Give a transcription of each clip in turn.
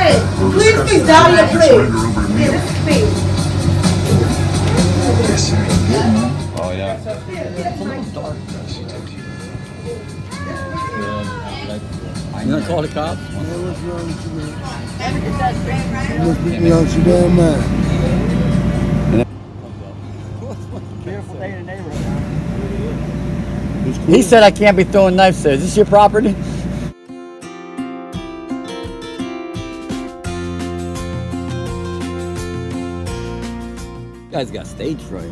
Wait, please, Dahlia, please. Yeah, this is me. Oh yeah. It's a little dark. You gonna call the cops? What's wrong with you, man? You must be out your damn mind. Beautiful day in the neighborhood. He said I can't be throwing knives there. Is this your property? You guys got stage fright.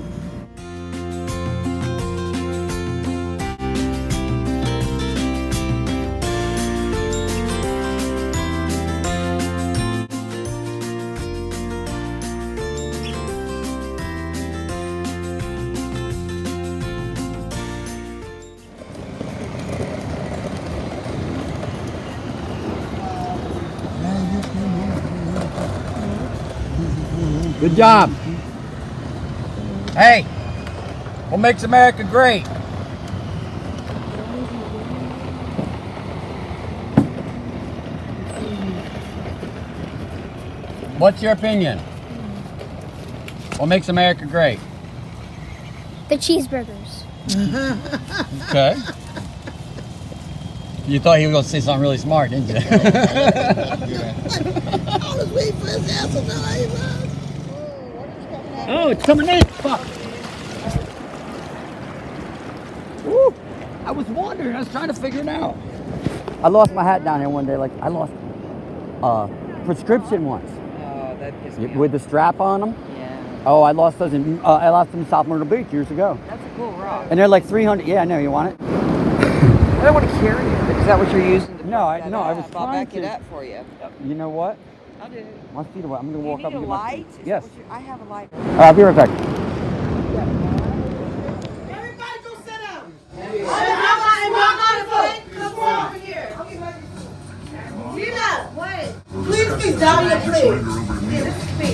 Good job. Hey, what makes America great? What's your opinion? What makes America great? The cheeseburgers. Okay. You thought he was going to say something really smart, didn't you? I was waiting for his answer. No, I ain't lying. Oh, it's coming in. Fuck. Woo. I was wondering. I was trying to figure it out. I lost my hat down here one day. Like, I lost a prescription once. Oh, that pissed me off. With the strap on them. Yeah. Oh, I lost those in South Myrtle Beach years ago. That's a cool rock. And they're like 300. Yeah, I know. You want it? I don't want to carry it. Is that what you're using? To No, I pick that no, I up? was I'll trying back it to. up for you. You know what? I'll do it. My feet are wet. I'm gonna Do walk you up need and a get my light? feet. Is Yes. that what I have a light. I'll be right back. Everybody go sit down. Come over here. Gina, wait. Please, Dahlia, please. Yeah, this is me.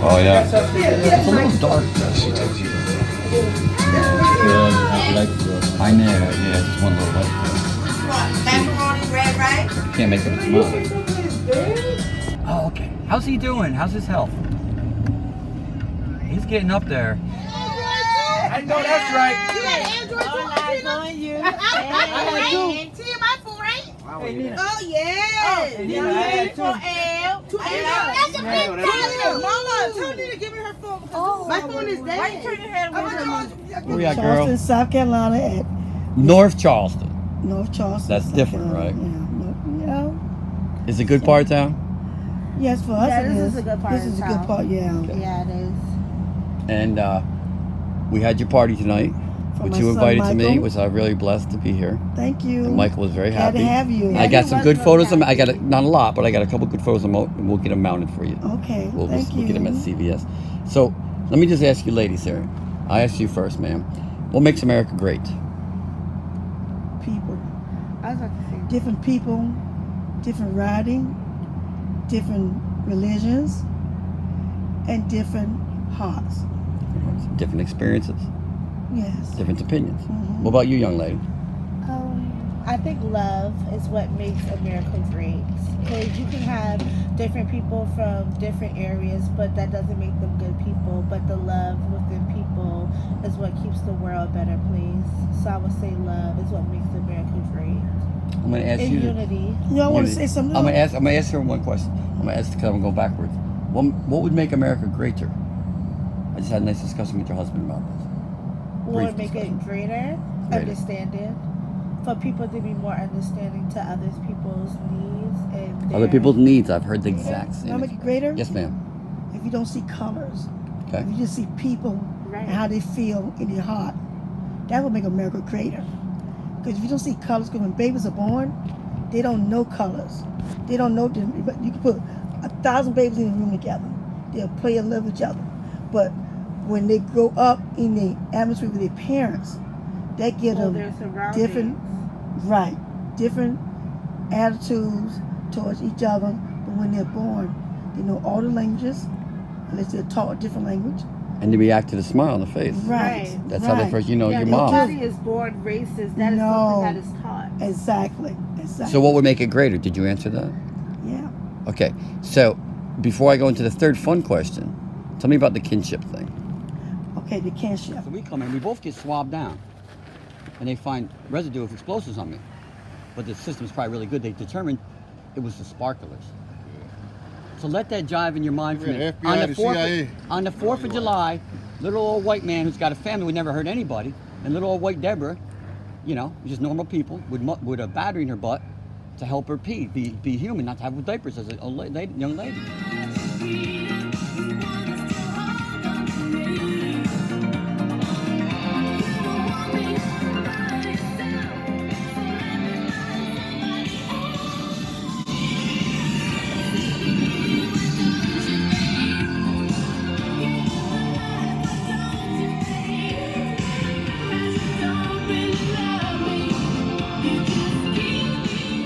Oh yeah. Yeah, It's a little dark. I know. Yeah, just one little light. Macaroni, red rice. Can't make it small. Oh, okay. How's he doing? How's his health? He's getting up there. I know that's right. You got Android too? on you. I TMI for, right? Hey, Nina. Oh, yeah. Nina, for L. To L. That's a big time. Mama, tell Nina to give me her phone because my phone is dead. Why you turning your head away from Where we at, girl? Charleston, South Carolina at North Charleston. North Charleston. That's South different, Carolina. right? Yeah. Is it a good part of town? Yes, for us Yeah, it this is. is a good part This of is a town. good part, yeah. Yeah, it is. And we had your party tonight, For which my you son, invited to me, Michael. which I'm really blessed to be here. Thank you. And Michael was very Glad happy. to have you. I got he some was good really photos of him. happy. I got not a lot, but I got a couple good photos of him, and we'll get them mounted for you. Okay, We'll thank you. get them at CVS. So let me just ask you, ladies here. I ask you first, ma'am. What makes America great? People. I was about to say. Different people, different writing, different religions, and different hearts. Different experiences, Yes. different opinions. Mhm. What about you, young lady? I think love is what makes America great. Because you can have different people from different areas, but that doesn't make them good people. But the love within people is what keeps the world a better place. So I would say love is what makes America great. I'm gonna ask And you. unity. You all want to Unity. say something? I'm gonna ask her one question. I'm gonna ask because I'm gonna go backwards. What would make America greater? I just had a nice discussion with your husband about this. What Brief would make it discussion. greater? Understanding. For people to be more understanding to other people's needs and Other people's needs. I've heard the exact Can I make same. it greater? Yes, ma'am. If you don't see colors, Okay. if you just see people Right. and how they feel in your heart, that would make America greater. Because if you don't see colors, because when babies are born, they don't know colors. They don't know them. But you can put 1,000 babies in a room together. They'll play and love each other. But when they grow up in the atmosphere with their parents, that gives Well, them their surroundings. different attitudes towards each other. But when they're born, they know all the languages, unless they're taught a different language. And to react to the smile on the face. Right. That's how they right. first, you know, Yeah, your mom. nobody is born racist. That is No. something that is taught. Exactly. Exactly. So what would make it greater? Did you answer that? Yeah. Okay. So before I go into the third fun question, tell me about the kinship thing. Okay, the kinship. So we come in, we both get swabbed down, and they find residue of explosives on me. But the system's probably really good. They determined it was the sparklers. So let that jive in your mind for a minute. FBI, the CIA. On the 4th of July, little old white man who's got a family who never hurt anybody, and little old white Deborah, you know, just normal people, with a battery in her butt to help her pee, be human, not to have with diapers as a young lady.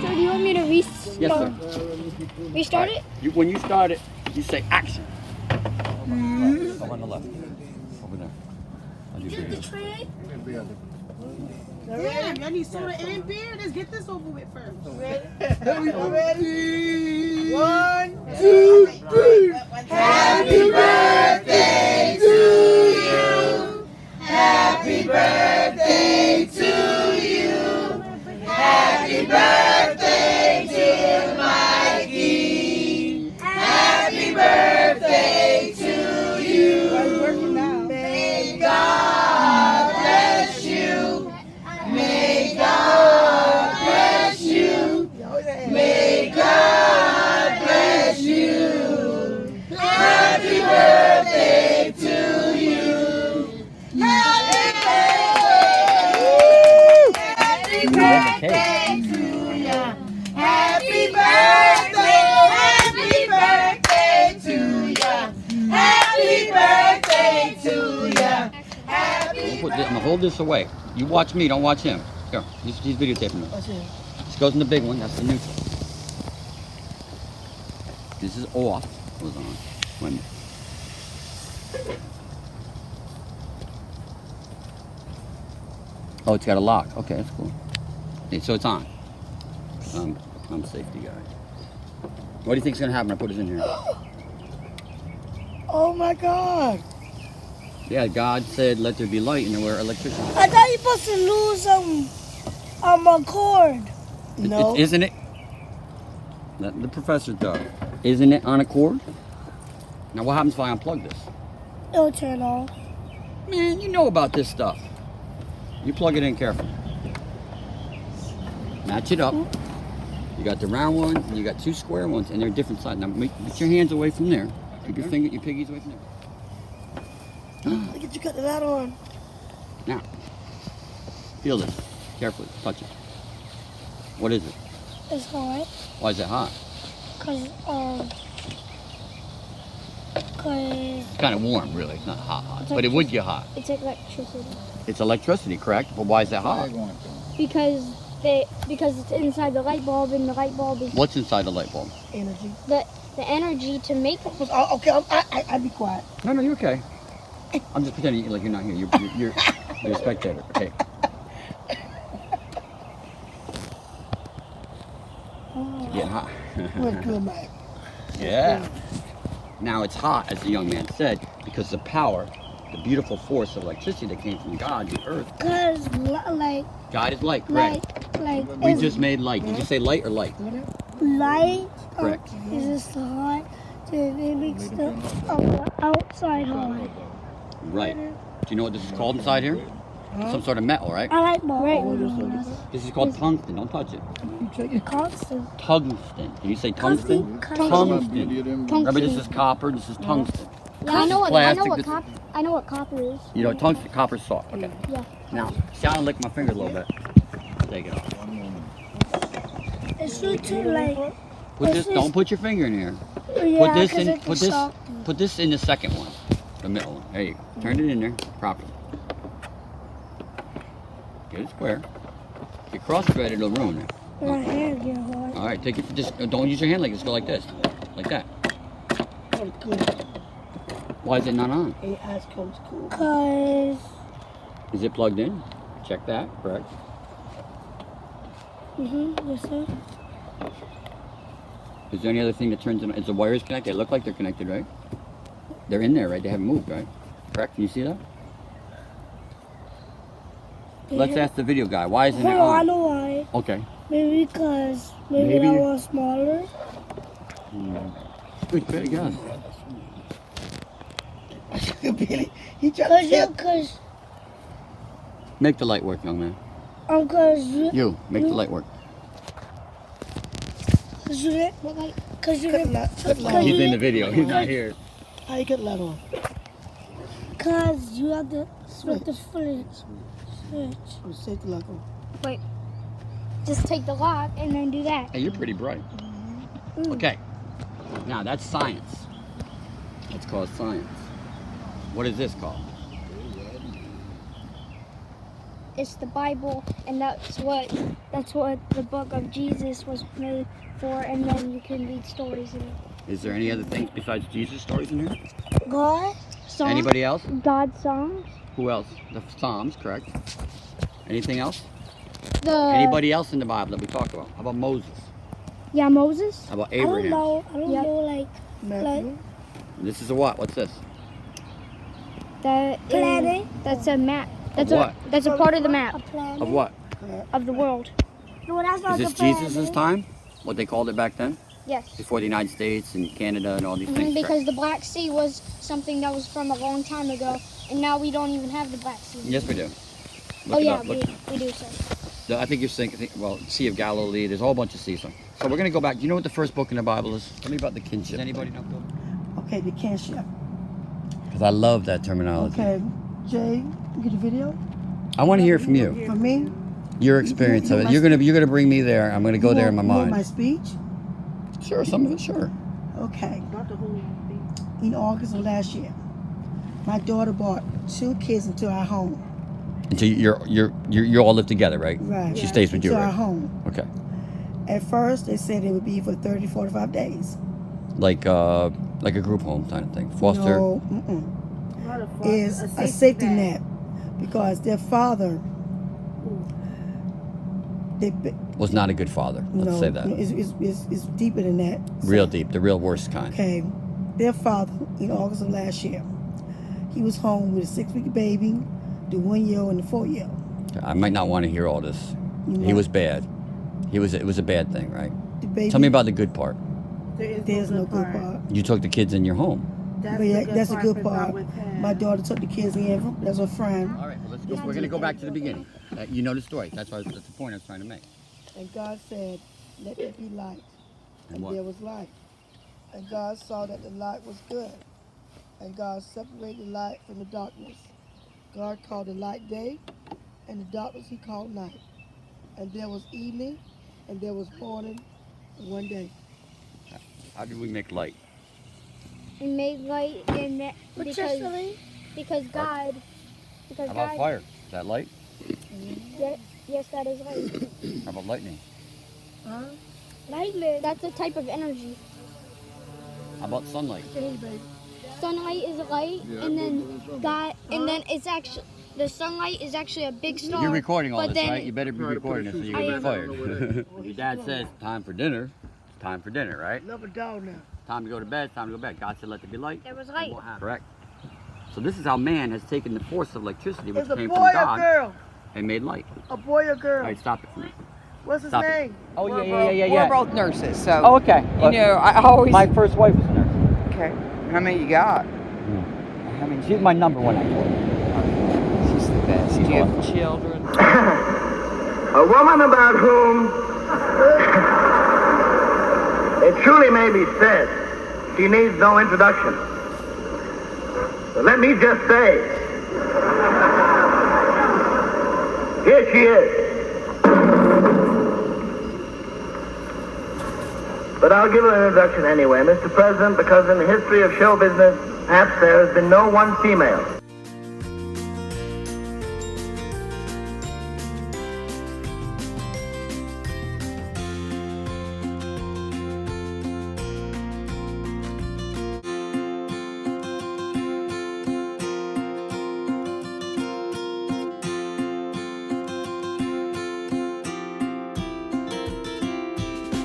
So do you want me to Yes, sir. restart it? When you start it, you say action. Go on the left. Over there. I'll do video. Damn, I need soda and beer. Let's get this over with first. Ready? 1, 2, 3. Happy birthday to you. Happy birthday to you. Happy birthday, dear Mikey. Happy birthday to you. May God bless you. May God bless you. May God bless you. Happy birthday to you. Happy birthday to you. Happy birthday. Happy birthday to you. Happy birthday to you. Happy I'm gonna hold this away. You watch me, don't watch him. Here, he's videotaping me. This goes in the big one, that's the neutral. This is off. Goes on. When oh, it's got a lock. Okay, that's cool. Okay, so it's on. I'm a safety guy. What do you think's gonna happen when I put this in here? Oh my God. Yeah, God said, let there be light, and there were electricity. I thought you were supposed to lose a cord. No. Isn't it? Let the professor talk. Isn't it on a cord? Now, what happens if I unplug this? It'll turn off. Man, you know about this stuff. You plug it in carefully. Match it up. You got the round one, and you got two square ones, and they're different sizes. Now, get your hands away from there. Keep your finger, your piggies away from there. Look at you cut that on. Now, feel this. Carefully. Touch it. What is it? It's hot. Why is it hot? Cause It's kind of warm, really. It's not hot, It's but it would get hot. it's electricity. It's electricity, correct? But why is that hot? Because it's inside the light bulb, and the light bulb is What's inside the light bulb? Energy. the energy to make it. Oh, okay, I'll be quiet. No, you're okay. I'm just pretending like you're not here. You're a spectator. Okay. It's getting hot. What a good Mike. Yeah. Now it's hot, as the young man said, because the power, the beautiful force of electricity that came from God, the earth. Cause like God is light, correct? We just made light. Did you say light or light? light. Correct. Is this the hot? It makes the outside hot. Right. Do you know what this is called inside here? Some sort of metal, right? I like bulb. This is called tungsten. Don't touch it. Constant. Tungsten. Can you say tungsten? Tungsten. Remember, this is copper. This is tungsten. Yeah, I know what Plastic, copper is. You know, tungsten, copper's soft. Okay. Yeah. Now, see how I lick my finger a little bit. Take it off. It's too like. Put this. Don't put your finger in here. Yeah, Put this in. Put this in the second one, the middle one. There you go. Turn it in there properly. Get it square. If you cross-thread it, it'll ruin it. My hand get hot. All right, take it. Just don't use your hand like this. Go like this, like that. Why is it not on? Cause Is it plugged in? Check that. Correct. Yes, sir. Is there any other thing that turns in? Is the wires connected? They look like they're connected, right? They're in there, right? They haven't moved, right? Correct? Can you see that? Let's ask the video guy. Why isn't it Hold on, I on? know why. Okay. Maybe because maybe Maybe. that was smaller. Good guess. Billy, he tried Cause to you, tip. cause Make the light work, young man. cause you, You, make the light work. cause you didn't, cause you Cut the didn't, light- cut the light cause He's you in the didn't, video. He's not here. How you cut the light on? cause you have to switch the switch. Oh, set the light on. Wait, just take the lock and then do that. Hey, you're pretty bright. Okay. Now that's science. It's called science. What is this called? It's the Bible, and that's what the book of Jesus was made for. And then you can read stories in it. Is there any other things besides Jesus stories in here? God, songs, Anybody else? God songs. Who else? The Psalms, correct. Anything else? The Anybody else in the Bible that we talked about? How about Moses? Yeah, Moses. How about I don't Abraham? know. I don't Yep. know like Matthew. This is a what? What's this? that. Planet. That's a map. That's Of what? a that's a part of the map Of what? of the world. No, that's not Is this the planet. Jesus' time? What they called it back then? Yes. Before the United States and Canada and all these things? Because correct? the Black Sea was something that was from a long time ago, and now we don't even have the Black Sea. Yes, we do. Oh Look it yeah, up. Look- we do. So. I think you're saying, well, Sea of Galilee, there's a whole bunch of seas. So we're going to go back. Do you know what the first book in the Bible is? Tell me about the kinship. Does anybody know? Okay, the kinship. Because I love that terminology. Okay, Jay, you get the video? I want to hear from you. For me? Your experience of it. You're gonna bring me there. I'm gonna go there in my You want my mind. speech? Sure, some of it, sure. Okay. In August of last year, my daughter brought 2 kids into our home. And so you all live together, right? Right. She stays with you, Into our right? home. Okay. At first, they said it would be for 30, 45 days. Like a group home kind of thing. Foster. No, is a safety net because their father, Was not a good father. Let's say that. It's deeper than that. Real deep, the real worst kind. Okay, their father in August of last year, he was home with a 6-week baby, the 1-year-old and the 4-year-old. I might not want to hear all this. He was bad. It was a bad thing, right? The baby, Tell me about the good part. There's no good part. You took the kids in your home. That's a good part. My daughter took the kids in. That's her friend. All right, well, let's go. We're going to go back to the beginning. You know the story. That's the point I was trying to make. And God said, "Let there be light." And what? there was light. And God saw that the light was good. And God separated the light from the darkness. God called the light day, and the darkness he called night. And there was evening, and there was morning, one day. How did we make light? We made light in that because God. Because How about God. fire? Is that light? Yes, that is light. How about lightning? Lightning. That's a type of energy. How about sunlight? Sunlight is light, and then God, and then it's actually the sunlight is actually a big star. You're recording all but this, then right? You better be recording this so you I get am. fired. Your dad says, time for dinner. It's time for dinner, right? Love a dog now. Time to go to bed, time to go to bed. God said, let there be light. There was light. Correct. So this is how man has taken the force of electricity, which Is a came boy from or God, girl? and made light. A boy or All girl? right, stop it for me. What's his Stop it. name? Oh, We're both nurses, so. Oh, okay. You know, I always. My first wife was a nurse. Okay. How many you got? I mean, she's my number one actually. She's the best. She's Do you have awesome. children? A woman about whom it truly may be said she needs no introduction. But let me just say, here she is. But I'll give her an introduction anyway, Mr. President, because in the history of show business, perhaps there has been no one female